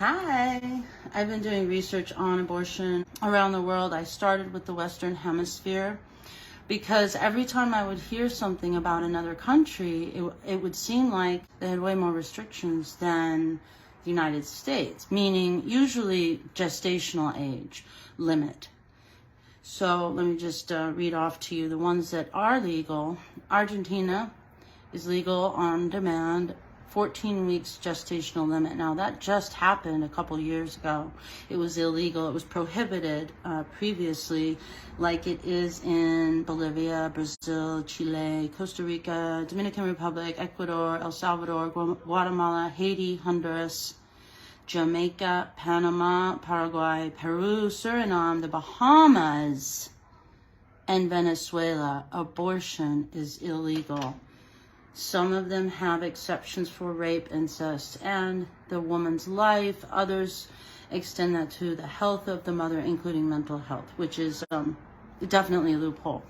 Hi, I've been doing research on abortion around the world. I started with the Western Hemisphere because every time I would hear something about another country, it would seem like they had way more restrictions than the United States, meaning usually gestational age limit. So let me just read off to you the ones that are legal. Argentina is legal on demand, 14 weeks gestational limit. Now that just happened a couple years ago. It was illegal. It was prohibited previously, like it is in Bolivia, Brazil, Chile, Costa Rica, Dominican Republic, Ecuador, El Salvador, Guatemala, Haiti, Honduras, Jamaica, Panama, Paraguay, Peru, Suriname, the Bahamas, and Venezuela. Abortion is illegal. Some of them have exceptions for rape, incest, and the woman's life. Others extend that to the health of the mother, including mental health, which is definitely a loophole.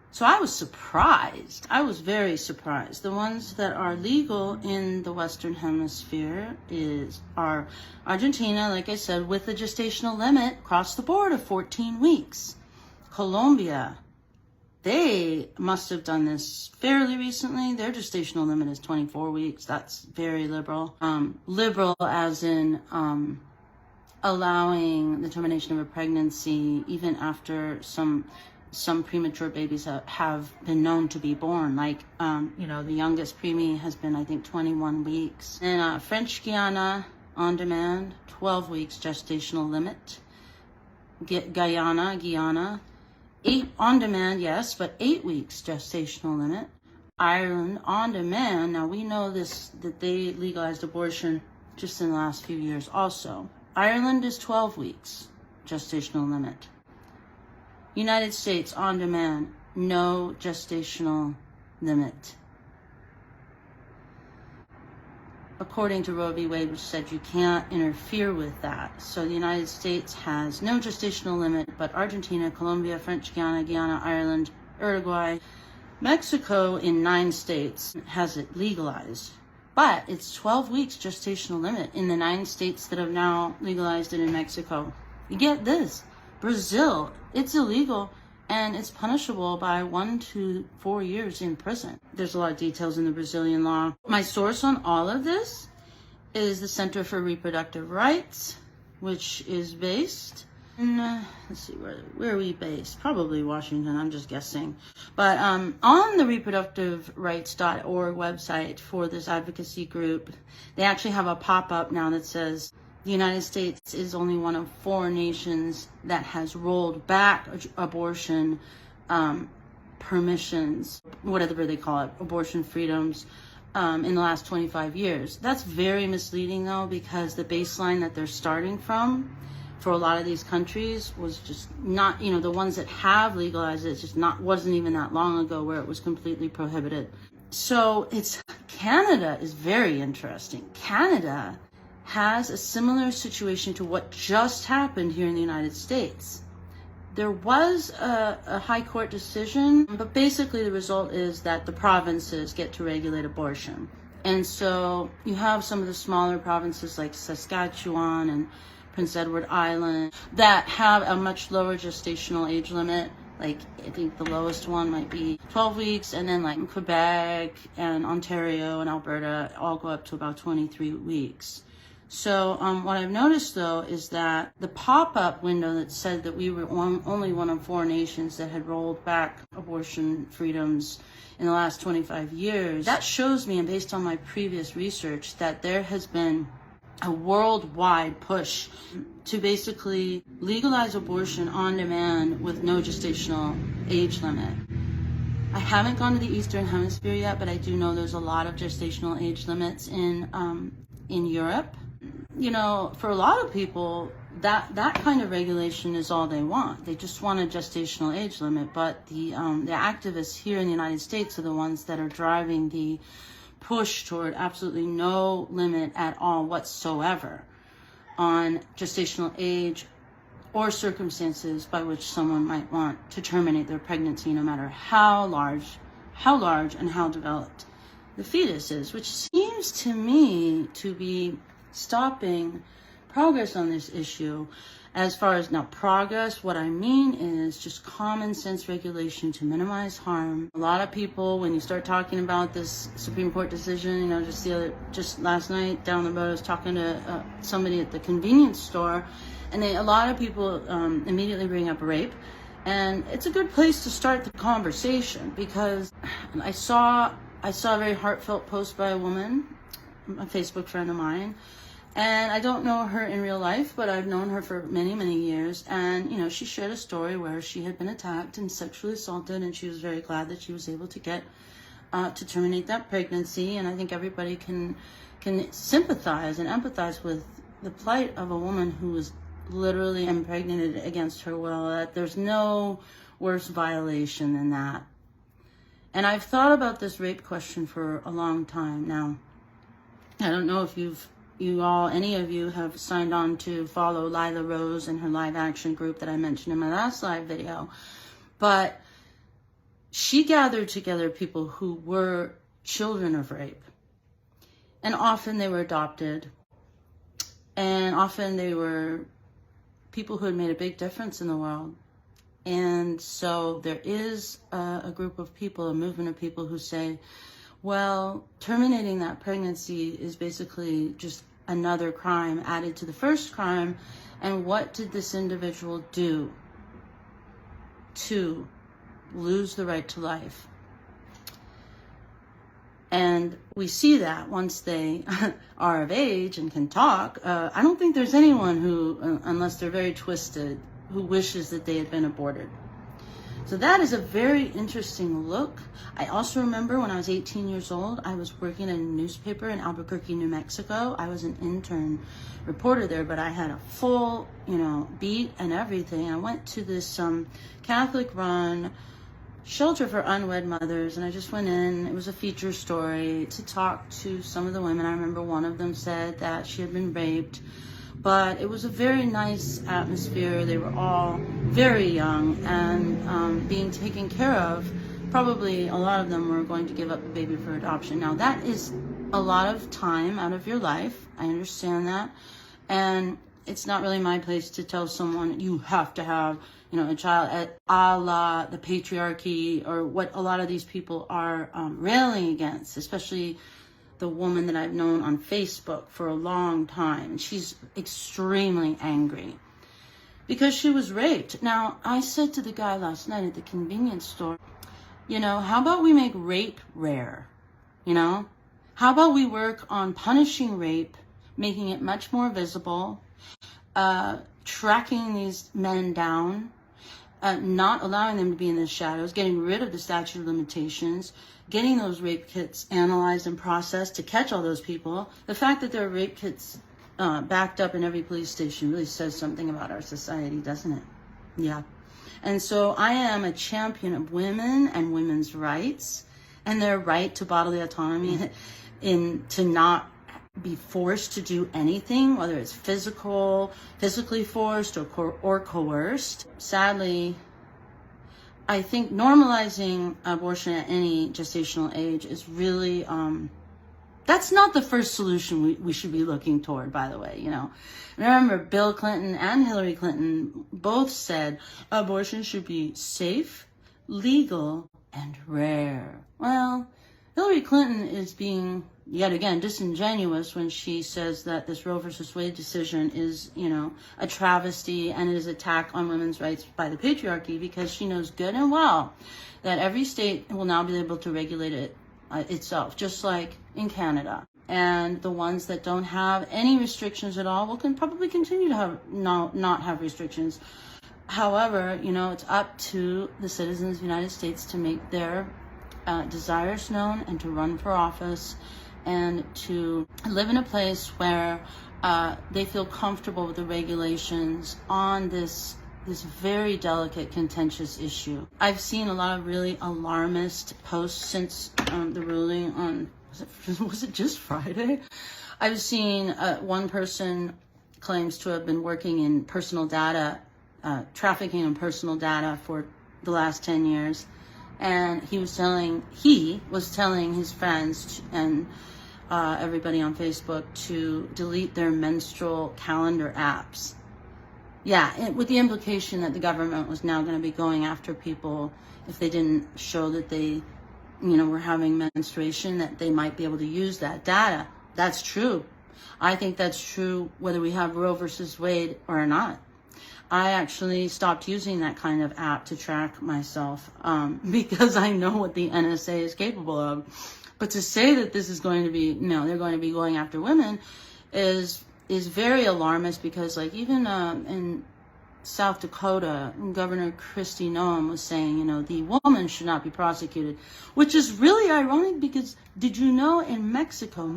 So I was surprised. I was very surprised. The ones that are legal in the Western Hemisphere are Argentina, like I said, with a gestational limit across the board of 14 weeks. Colombia, they must have done this fairly recently. Their gestational limit is 24 weeks. That's very liberal. Liberal as in allowing the termination of a pregnancy even after some premature babies have been known to be born. Like, the youngest preemie has been, I think, 21 weeks. And French Guiana, on demand, 12 weeks gestational limit. Guyana, 8 on demand, yes, but 8 weeks gestational limit. Ireland, on demand. Now we know that they legalized abortion just in the last few years also. Ireland is 12 weeks gestational limit. United States, on demand, no gestational limit. According to Roe v. Wade, which said you can't interfere with that. So the United States has no gestational limit, but Argentina, Colombia, French Guiana, Ireland, Uruguay, Mexico in 9 states has it legalized. But it's 12 weeks gestational limit in the 9 states that have now legalized it in Mexico. You get this. Brazil, it's illegal and it's punishable by 1 to 4 years in prison. There's a lot of details in the Brazilian law. My source on all of this is the Center for Reproductive Rights, which is based in, let's see, where are we based? Probably Washington, I'm just guessing. But on the reproductiverights.org website for this advocacy group, they actually have a pop-up now that says, the United States is only one of 4 nations that has rolled back abortion permissions, whatever they call it, abortion freedoms, in the last 25 years. That's very misleading, though, because the baseline that they're starting from for a lot of these countries was just not, the ones that have legalized it, wasn't even that long ago where it was completely prohibited. So Canada is very interesting. Canada has a similar situation to what just happened here in the United States. There was a high court decision, but basically the result is that the provinces get to regulate abortion. And so you have some of the smaller provinces like Saskatchewan and Prince Edward Island that have a much lower gestational age limit. Like, I think the lowest one might be 12 weeks, and then like Quebec and Ontario and Alberta all go up to about 23 weeks. So what I've noticed, though, is that the pop-up window that said that we were only one of 4 nations that had rolled back abortion freedoms in the last 25 years, that shows me, and based on my previous research, that there has been a worldwide push to basically legalize abortion on demand with no gestational age limit. I haven't gone to the Eastern Hemisphere yet, but I do know there's a lot of gestational age limits in Europe. For a lot of people, that kind of regulation is all they want. They just want a gestational age limit. But the activists here in the United States are the ones that are driving the push toward absolutely no limit at all whatsoever on gestational age or circumstances by which someone might want to terminate their pregnancy, no matter how large and how developed the fetus is, which seems to me to be stopping progress on this issue. As far as now progress, what I mean is just common sense regulation to minimize harm. A lot of people, when you start talking about this Supreme Court decision, you know, just last night down the road, I was talking to somebody at the convenience store, and a lot of people immediately bring up rape. And it's a good place to start the conversation, because I saw a very heartfelt post by a woman, a Facebook friend of mine. And I don't know her in real life, but I've known her for many, many years. And, you know, she shared a story where she had been attacked and sexually assaulted, and she was very glad that she was able to get, to terminate that pregnancy. And I think everybody can sympathize and empathize with the plight of a woman who was literally impregnated against her will. That there's no worse violation than that. And I've thought about this rape question for a long time now. I don't know if any of you have signed on to follow Lila Rose and her live action group that I mentioned in my last live video, but she gathered together people who were children of rape, and often they were adopted, and often they were people who had made a big difference in the world. And so there is a group of people, a movement of people who say, well, terminating that pregnancy is basically just another crime added to the first crime. And what did this individual do to lose the right to life? And we see that once they are of age and can talk, I don't think there's anyone who, unless they're very twisted, who wishes that they had been aborted. So that is a very interesting look. I also remember when I was 18 years old, I was working in a newspaper in Albuquerque, New Mexico. I was an intern reporter there, but I had a full, beat and everything. I went to this Catholic-run shelter for unwed mothers, and I just went in. It was a feature story to talk to some of the women. I remember one of them said that she had been raped. But it was a very nice atmosphere. They were all very young and being taken care of. Probably a lot of them were going to give up a baby for adoption. Now that is a lot of time out of your life. I understand that. And it's not really my place to tell someone you have to have, a child a la the patriarchy, or what a lot of these people are railing against, especially the woman that I've known on Facebook for a long time. And she's extremely angry because she was raped. Now, I said to the guy last night at the convenience store, how about we make rape rare? How about we work on punishing rape, making it much more visible, tracking these men down, not allowing them to be in the shadows, getting rid of the statute of limitations, getting those rape kits analyzed and processed to catch all those people. The fact that there are rape kits backed up in every police station really says something about our society, doesn't it? Yeah. And so I am a champion of women and women's rights and their right to bodily autonomy, to not be forced to do anything, whether it's physically forced or coerced. Sadly, I think normalizing abortion at any gestational age is really, that's not the first solution we should be looking toward, by the way, Remember, Bill Clinton and Hillary Clinton both said abortion should be safe, legal, and rare. Well, Hillary Clinton is being, yet again, disingenuous when she says that this Roe versus Wade decision is, a travesty and is an attack on women's rights by the patriarchy, because she knows good and well that every state will now be able to regulate it itself, just like in Canada. And the ones that don't have any restrictions at all can probably continue to have not have restrictions. However, it's up to the citizens of the United States to make their desires known and to run for office and to live in a place where they feel comfortable with the regulations on this very delicate, contentious issue. I've seen a lot of really alarmist posts since the ruling on, was it just Friday? I've seen one person claims to have been working in personal data, trafficking in personal data for the last 10 years. And he was telling his friends and everybody on Facebook to delete their menstrual calendar apps. Yeah, with the implication that the government was now going to be going after people if they didn't show that they, were having menstruation, that they might be able to use that data. That's true. I think that's true whether we have Roe versus Wade or not. I actually stopped using that kind of app to track myself because I know what the NSA is capable of. But to say that this is going to be, they're going to be going after women is very alarmist, because like even in South Dakota, Governor Kristi Noem was saying, the woman should not be prosecuted, which is really ironic because did you know in Mexico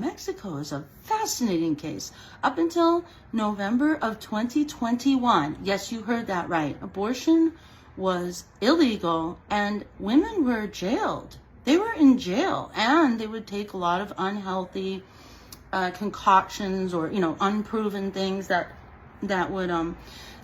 is a fascinating case. Up until November of 2021, yes, you heard that right, abortion was illegal and women were jailed. They were in jail, and they would take a lot of unhealthy concoctions or, unproven things that would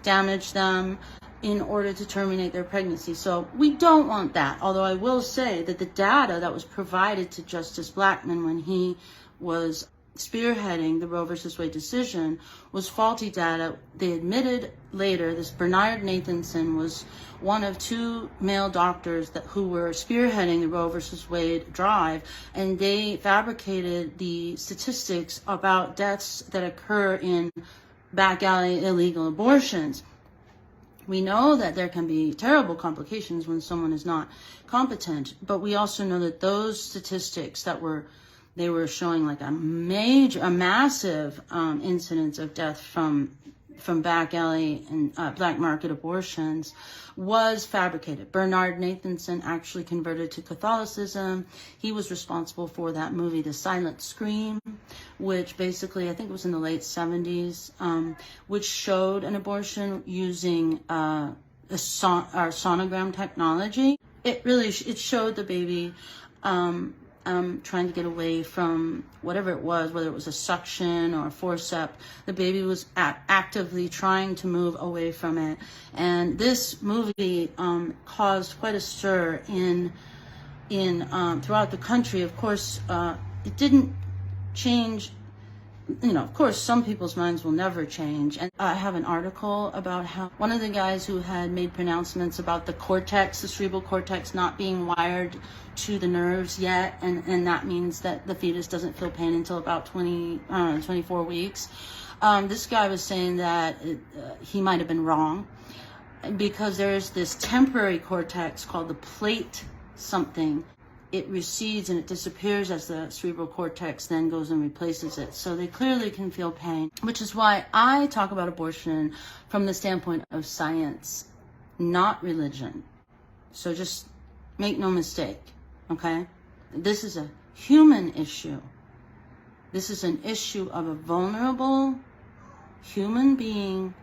damage them in order to terminate their pregnancy. So we don't want that. Although I will say that the data that was provided to Justice Blackmun when he was spearheading the Roe versus Wade decision was faulty data. They admitted later, this Bernard Nathanson was one of two male doctors who were spearheading the Roe versus Wade drive, and they fabricated the statistics about deaths that occur in back alley illegal abortions. We know that there can be terrible complications when someone is not competent, but we also know that those statistics they were showing like a massive incidence of death from back alley and black market abortions was fabricated. Bernard Nathanson actually converted to Catholicism. He was responsible for that movie, The Silent Scream, which basically, I think it was in the late 70s, which showed an abortion using sonogram technology. It showed the baby trying to get away from whatever it was, whether it was a suction or a forceps. The baby was actively trying to move away from it. And this movie caused quite a stir in throughout the country. Of course, it didn't change. Of course, some people's minds will never change. And I have an article about how one of the guys who had made pronouncements about the cerebral cortex not being wired to the nerves yet, and that means that the fetus doesn't feel pain until about 24 weeks. This guy was saying that he might have been wrong, because there's this temporary cortex called the plate something. It recedes and it disappears as the cerebral cortex then goes and replaces it. So they clearly can feel pain, which is why I talk about abortion from the standpoint of science, not religion. So just make no mistake, okay? This is a human issue. This is an issue of a vulnerable human being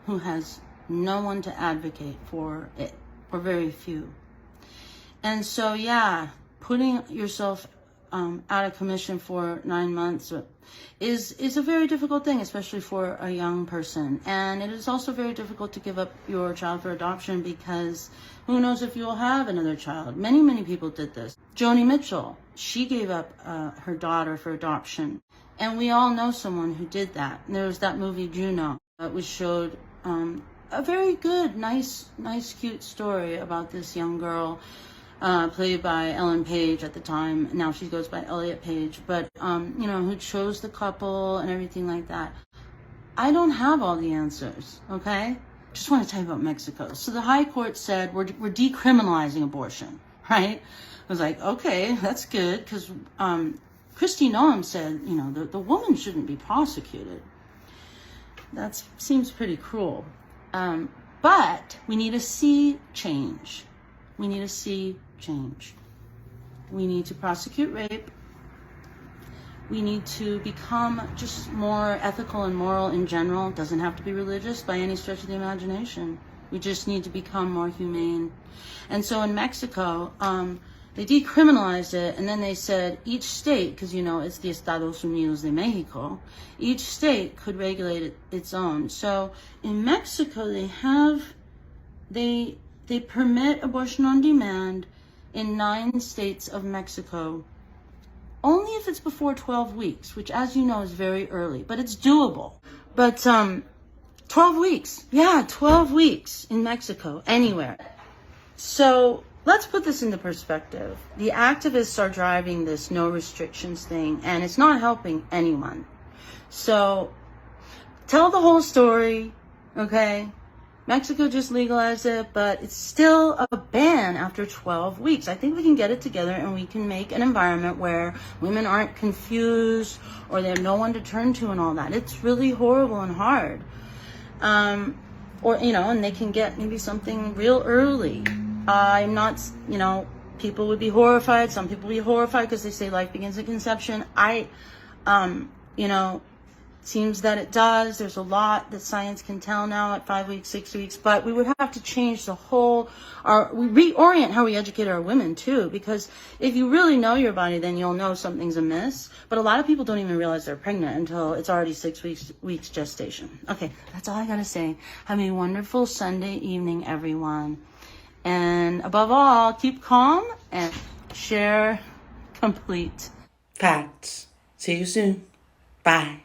who has no one to advocate for it, or very few. And so, yeah, putting yourself out of commission for 9 months is a very difficult thing, especially for a young person. And it is also very difficult to give up your child for adoption, because who knows if you'll have another child. Many, many people did this. Joni Mitchell, she gave up her daughter for adoption. And we all know someone who did that. And there was that movie Juno, which showed a very good, nice, cute story about this young girl played by Ellen Page at the time. Now she goes by Elliot Page, but who chose the couple and everything like that. I don't have all the answers, okay? Just want to tell you about Mexico. So the High Court said we're decriminalizing abortion, right? I was like, okay, that's good, because Kristi Noem said, the woman shouldn't be prosecuted. That seems pretty cruel. But we need to see change. We need to see change. We need to prosecute rape. We need to become just more ethical and moral in general. It doesn't have to be religious by any stretch of the imagination. We just need to become more humane. And so in Mexico, they decriminalized it, and then they said each state, because it's the Estados Unidos de Mexico, each state could regulate its own. So in Mexico, they permit abortion on demand in 9 states of Mexico. only if it's before 12 weeks, which as you know is very early, but it's doable. But 12 weeks, yeah, 12 weeks in Mexico, anywhere. So let's put this into perspective. The activists are driving this no restrictions thing, and it's not helping anyone. So tell the whole story, okay? Mexico just legalized it, but it's still a ban after 12 weeks. I think we can get it together and we can make an environment where women aren't confused or they have no one to turn to and all that. It's really horrible and hard. Or, and they can get maybe something real early. I'm not, people would be horrified. Some people would be horrified because they say life begins at conception. Seems that it does. There's a lot that science can tell now at 5 weeks, 6 weeks, but we would have to change we reorient how we educate our women too, because if you really know your body, then you'll know something's amiss. But a lot of people don't even realize they're pregnant until it's already 6 weeks gestation. Okay, that's all I gotta say. Have a wonderful Sunday evening, everyone. And above all, keep calm and share complete facts. See you soon. Bye.